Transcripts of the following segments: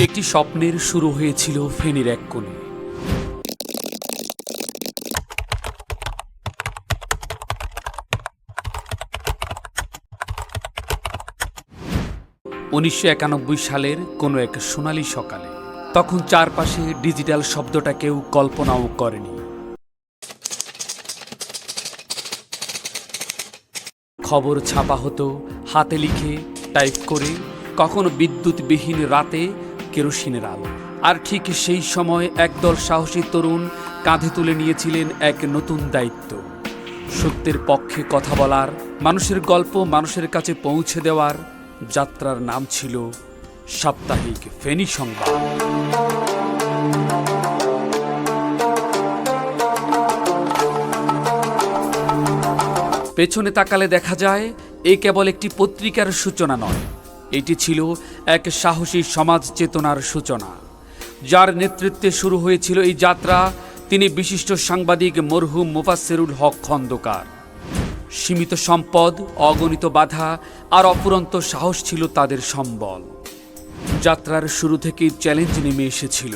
একটি স্বপ্নের শুরু হয়েছিল ফেনীর এক কোণে। সালের কোনো এক সোনালী সকালে, তখন চারপাশে ডিজিটাল শব্দটা কেউ কল্পনাও করেনি। খবর ছাপা হতো হাতে লিখে, টাইপ করে, কখনো বিদ্যুৎবিহীন রাতে কেরোসিনের আলো। আর ঠিক সেই সময় একদল সাহসী তরুণ কাঁধে তুলে নিয়েছিলেন এক নতুন দায়িত্ব, সত্যের পক্ষে কথা বলার, মানুষের গল্প মানুষের কাছে পৌঁছে দেওয়ার। যাত্রার নাম ছিল সাপ্তাহিক ফেনী সংবাদ। পেছনে তাকালে দেখা যায় এ কেবল একটি পত্রিকার সূচনা নয়, এটি ছিল এক সাহসী সমাজ চেতনার সূচনা। যার নেতৃত্বে শুরু হয়েছিল এই যাত্রা, তিনি বিশিষ্ট সাংবাদিক মরহুম মোফাজ্জেরুল হক খন্দকার। সীমিত সম্পদ, অগণিত বাধা আর অফুরন্ত সাহস ছিল তাদের সম্বল। যাত্রার শুরু থেকেই চ্যালেঞ্জ নেমে এসেছিল।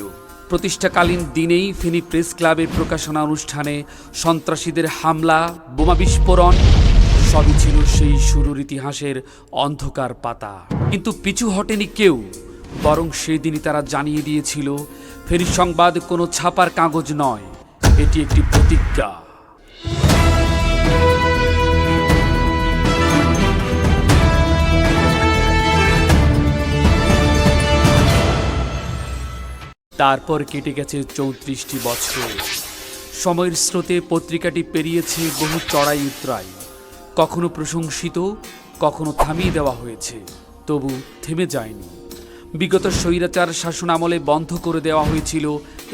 প্রতিষ্ঠাকালীন দিনেই ফেনী প্রেস ক্লাবের প্রকাশনা অনুষ্ঠানে সন্ত্রাসীদের হামলা, বোমা বিস্ফোরণ, সবই ছিল সেই শুরুর ইতিহাসের অন্ধকার পাতা। কিন্তু পিছু হটেনি কেউ, বরং সেদিনই তারা জানিয়ে দিয়েছিল ফেনী সংবাদ কোনো ছাপার কাগজ নয়, এটি একটি প্রতিজ্ঞা। তারপর কেটে গেছে 34টি বছর। সময়ের স্রোতে পত্রিকাটি পেরিয়েছে বহু চড়াই উতরাই, কখনো প্রশংসিত, কখনো থামিয়ে দেওয়া হয়েছে, তবু থেমে যায়নি। বিগত স্বৈরাচার শাসন আমলে বন্ধ করে দেওয়া হয়েছিল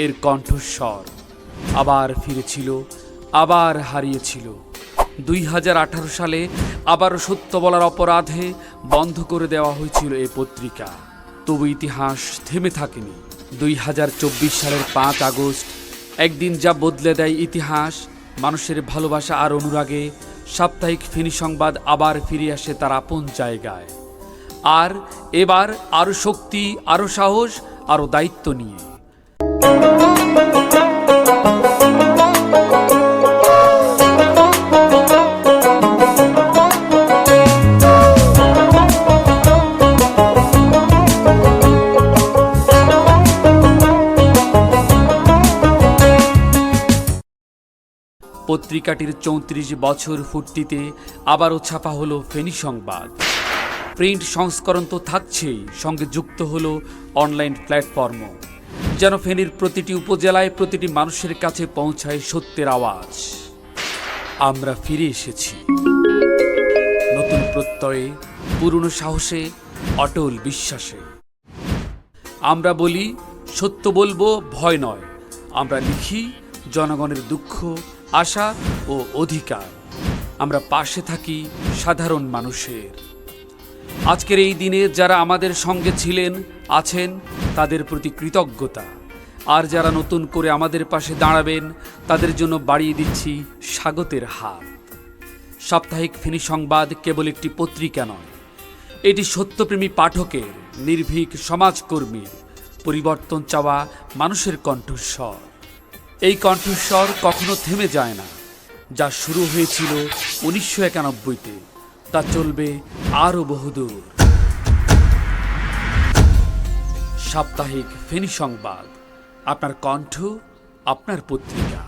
এর কণ্ঠস্বর, আবার ফিরেছিল, আবার হারিয়েছিল। 2018 সালে আবারও সত্য বলার অপরাধে বন্ধ করে দেওয়া হয়েছিল এই পত্রিকা, তবু ইতিহাস থেমে থাকেনি। 2024 সালের 5 আগস্ট, একদিন যা বদলে দেয় ইতিহাস, মানুষের ভালোবাসা আর অনুরাগে সাপ্তাহিক ফেনী সংবাদ আবার ফিরে আসে তার আপন জায়গায়। আর এবার আরও শক্তি, আরও সাহস, আরও দায়িত্ব নিয়ে। পত্রিকাটির 34 বছর পূর্তিতে আবারও ছাপা হলো ফেনী সংবাদ। প্রিন্ট সংস্করণ তো থাকছেই, সঙ্গে যুক্ত হলো অনলাইন প্ল্যাটফর্মও, যেন ফেনীর প্রতিটি উপজেলায় প্রতিটি মানুষের কাছে পৌঁছায় সত্যের আওয়াজ। আমরা ফিরে এসেছি নতুন প্রত্যয়ে, পুরনো সাহসে, অটল বিশ্বাসে। আমরা বলি সত্য বলবো, ভয় নয়। আমরা লিখি জনগণের দুঃখ, আশা ও অধিকার। আমরা পাশে থাকি সাধারণ মানুষের। আজকের এই দিনে যারা আমাদের সঙ্গে ছিলেন, আছেন, তাদের প্রতি কৃতজ্ঞতা। আর যারা নতুন করে আমাদের পাশে দাঁড়াবেন, তাদের জন্য বাড়িয়ে দিচ্ছি স্বাগতের হাত। সাপ্তাহিক ফেনী সংবাদ কেবল একটি পত্রিকা নয়, এটি সত্যপ্রেমী পাঠকের, নির্ভীক সমাজকর্মীর, পরিবর্তন চাওয়া মানুষের কণ্ঠস্বর। এই কণ্ঠস্বর কখনো থেমে যায় না। যা শুরু হয়েছিল 1991-তে, তা চলবে আরও বহুদূর। সাপ্তাহিক ফেনী সংবাদ, আপনার কণ্ঠ, আপনার পত্রিকা।